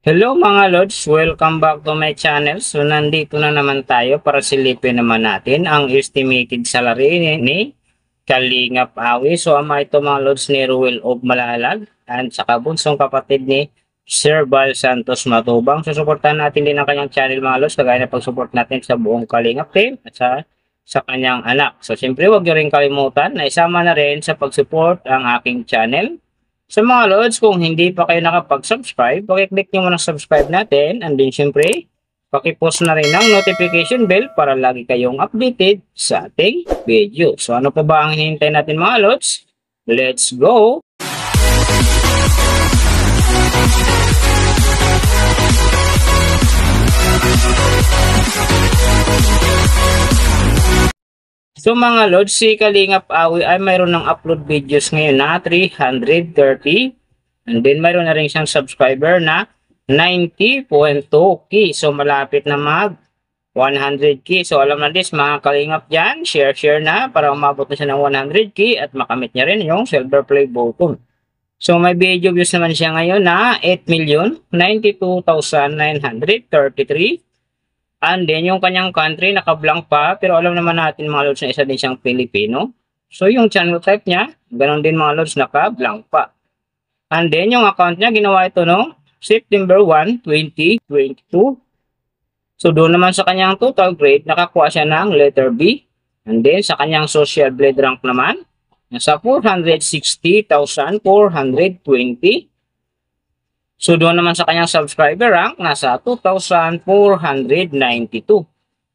Hello mga Lods, welcome back to my channel. So nandito na naman tayo para silipin naman natin ang estimated salary ni Kalingap Awi. So ama ito mga Lods ni Ruel of Malalag at saka bunsong kapatid ni Sir Val Santos Matubang. Susuportahan natin din ang kanyang channel mga Lods kagaya na pag-support natin sa buong Kalingap team at sa kanyang anak. So siyempre huwag nyo rin kalimutan na isama na rin sa pag-support ang aking channel. Sa mga Lods, kung hindi pa kayo nakapag-subscribe, pakiclick nyo muna subscribe natin. And then syempre, pakipost na rin ang notification bell para lagi kayong updated sa ating video. So ano pa ba ang hinihintay natin mga Lods? Let's go! So mga Lods, si Kalingap Awi ay mayroon ng upload videos ngayon na 330 and then mayroon na rin siyang subscriber na 90.2k. So malapit na mag 100k. So alam na this mga Kalingap dyan, share na para umabot na siya ng 100k at makamit niya rin yung silver play button. So may video views naman siya ngayon na 8,092,933. And then, yung kanyang country, naka-blank pa. Pero alam naman natin mga Lods na isa din siyang Pilipino. So, yung channel type niya, ganun din mga Lods, naka-blank pa. And then, yung account niya, ginawa ito no September 1, 2022. So, doon naman sa kanyang total grade, nakakuha siya ng letter B. And then, sa kanyang social blade rank naman, nasa 460,420. So doon naman sa kanyang subscriber rank, nasa 2,492.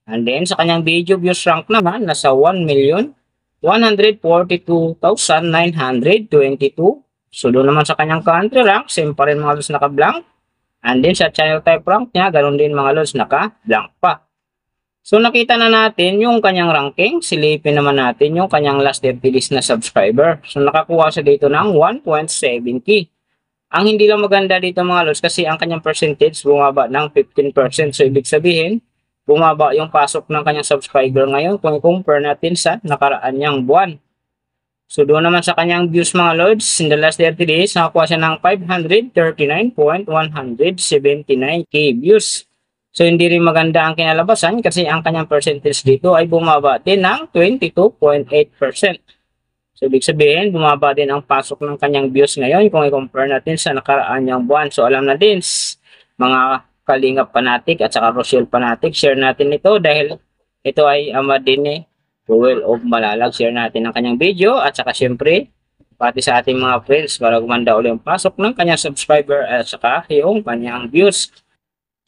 And then sa kanyang video views rank naman, nasa 1,142,922. So doon naman sa kanyang country rank, same pa rin mga Lods naka-blank. And then sa channel type rank niya, ganoon din mga Lods naka-blank pa. So nakita na natin yung kanyang ranking. Silipin naman natin yung kanyang last 30 days na subscriber. So nakakuha siya dito ng 1.7k. Ang hindi lang maganda dito mga Lods kasi ang kanyang percentage bumaba ng 15%. So ibig sabihin, bumaba yung pasok ng kanyang subscriber ngayon kung i-compare natin sa nakaraan niyang buwan. So doon naman sa kanyang views mga Lods, in the last 30 days, nakakuha siya ng 539.179k views. So hindi rin maganda ang kinalabasan kasi ang kanyang percentage dito ay bumaba din ng 22.8%. So, ibig sabihin, bumaba din ang pasok ng kanyang views ngayon kung i-compare natin sa nakaraan niyang buwan. So, alam na din, mga Kalingap fanatic at saka Rochelle fanatic, share natin ito dahil ito ay ama din ni Ruel of Malalag. Share natin ang kanyang video at saka syempre, pati sa ating mga friends para gumanda ulit ang pasok ng kanyang subscriber at saka yung kanyang views.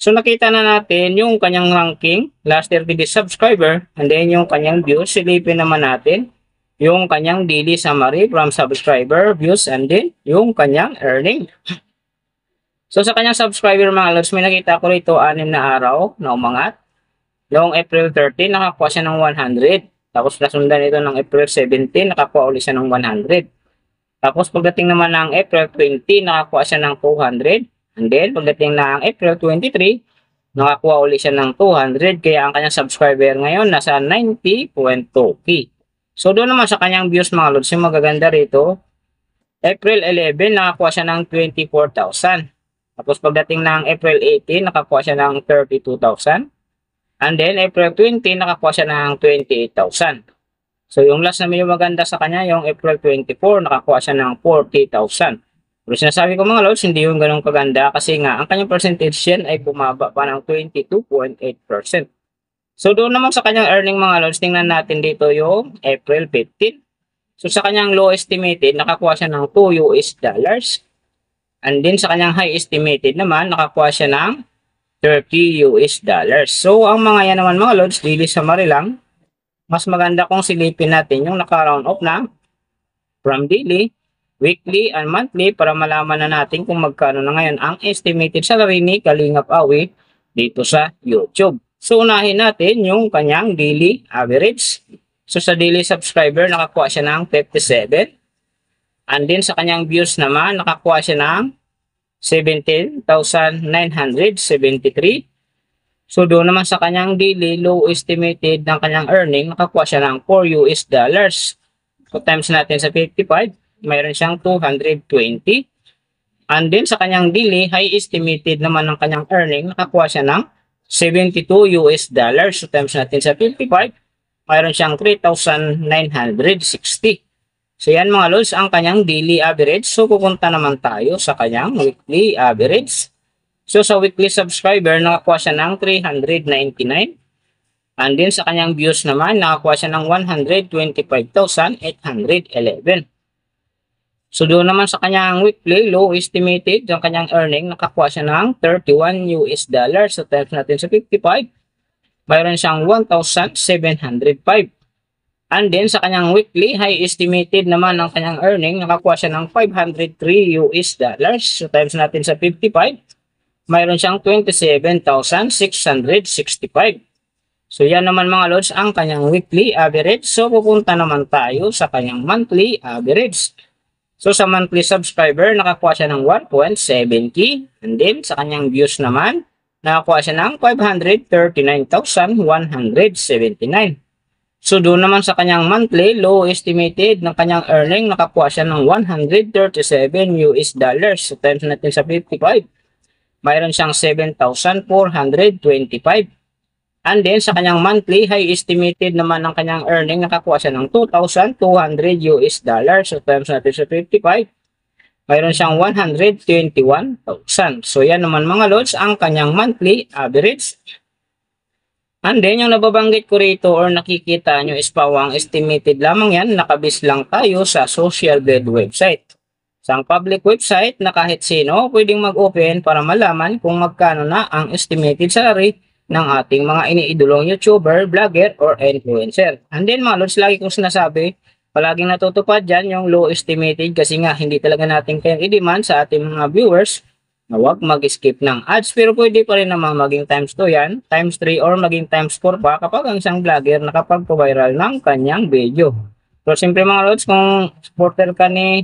So, nakita na natin yung kanyang ranking, last 30 days subscriber, and then yung kanyang views. Silipin naman natin yung kanyang daily summary from subscriber, views, and then yung kanyang earning. So sa kanyang subscriber mga Lods, may nakita ko rito 6 na araw na umangat. Noong April 13, nakakuha siya ng 100. Tapos nasundan ito ng April 17, nakakuha ulit siya ng 100. Tapos pagdating naman ng April 20, nakakuha siya ng 200. And then pagdating ng April 23, nakakuha ulit siya ng 200. Kaya ang kanyang subscriber ngayon nasa 90.2k. So, doon naman sa kanyang views mga Lods, yung magaganda rito, April 11, nakakuha siya ng 24,000. Tapos, pagdating ng April 18, nakakuha siya ng 32,000. And then, April 20, nakakuha siya ng 28,000. So, yung last na medyo maganda sa kanya, yung April 24, nakakuha siya ng 40,000. Pero sinasabi ko mga Lods, hindi yung ganun kaganda kasi nga, ang kanyang percentage yan ay bumaba pa ng 22.8%. So, doon naman sa kanyang earning mga Lods, tingnan natin dito yung April 15. So, sa kanyang low estimated, nakakuha siya ng 2 US dollars. And then, sa kanyang high estimated naman, nakakuha siya ng 30 US dollars. So, ang mga yan naman mga Lods, daily summary lang. Mas maganda kung silipin natin yung naka-round off na from daily, weekly, and monthly para malaman na natin kung magkano na ngayon ang estimated salary ni Kalingap Awi dito sa YouTube. So, unahin natin yung kanyang daily average. So, sa daily subscriber, nakakuha siya ng 57. And then, sa kanyang views naman, nakakuha siya ng 17,973. So, doon naman sa kanyang daily low estimated ng kanyang earning, nakakuha siya ng 4 US dollars. So, times natin sa 55, mayroon siyang 220. And then sa kanyang daily, high estimated naman ng kanyang earning, nakakuha siya ng $72 US. So times natin sa 55, mayroon siyang 3,960. So yan mga lods, ang kanyang daily average. So pupunta naman tayo sa kanyang weekly average. So sa weekly subscriber, nakakuha siya ng 399. And then sa kanyang views naman, nakakuha siya ng 125,811. So doon naman sa kanyang weekly, low estimated, ang kanyang earning, nakakuha siya ng $31 US. So times natin sa 55, mayroon siyang 1,705. And then sa kanyang weekly, high estimated naman ang kanyang earning, nakakuha siya ng $503 US. So times natin sa 55, mayroon siyang 27,665. So yan naman mga lods ang kanyang weekly average. So pupunta naman tayo sa kanyang monthly average. So sa monthly subscriber, nakakuha siya ng 1.7K. And then sa kanyang views naman, nakakuha siya ng 539,179. So doon naman sa kanyang monthly, low estimated ng kanyang earning, nakakuha siya ng $137 US. So times natin sa 55, mayroon siyang 7,425. And then sa kanyang monthly, high estimated naman ng kanyang earning, nakakuha siya ng $2,200 US. So times natin sa 55, mayroon siyang 121,000. So yan naman mga lods ang kanyang monthly average. And then yung nababanggit ko rito or nakikita nyo is pawang estimated lamang yan, nakabis lang tayo sa social grade website. Sa public website na kahit sino pwedeng mag-open para malaman kung magkano na ang estimated salary ng ating mga iniidolong YouTuber, vlogger, or influencer. And then mga lods, lagi kong sinasabi, palaging natutupad dyan yung low estimated kasi nga hindi talaga natin kayang i-demand sa ating mga viewers na huwag mag-skip ng ads. Pero pwede pa rin naman maging times 2 yan, times 3, or maging times 4 pa kapag ang isang vlogger nakapag-viral ng kanyang video. So simple mga lods, kung supporter ka ni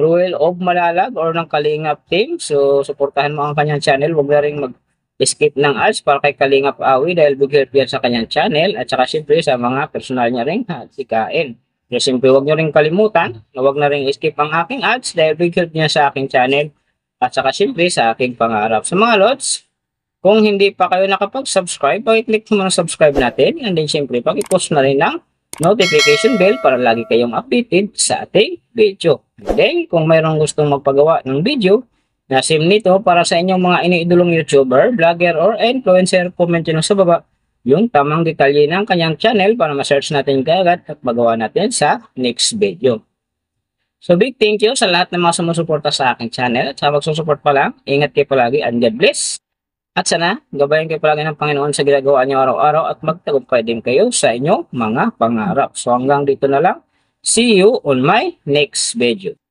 Ruel of Malalag or ng Kalingap team, so supportahan mo ang kanyang channel. Huwag na rin mag-skip ng ads para kay Kalingap Awi dahil big help yan sa kanyang channel at saka siyempre sa mga personal niya rin sikain. So simple, huwag nyo rin kalimutan na huwag na rin skip ang aking ads dahil big help niya sa aking channel at saka siyempre sa aking pangarap. Sa mga lods, kung hindi pa kayo nakapag-subscribe, pakiclick mo ng subscribe natin and then siyempre pakipost na rin ng notification bell para lagi kayong updated sa ating video. And then, kung mayroong gustong magpagawa ng video na same nito para sa inyong mga iniidolong YouTuber, vlogger, or influencer, comment nyo sa baba yung tamang detalye ng kanyang channel para ma-search natin kaagad at magawa natin sa next video. So big thank you sa lahat ng mga sumusuporta sa aking channel at sa magsusupport pa lang, ingat kayo palagi and God bless. At sana, gabayan kayo palagi ng Panginoon sa ginagawa niyo araw-araw at magtagumpay din kayo sa inyong mga pangarap. So hanggang dito na lang. See you on my next video.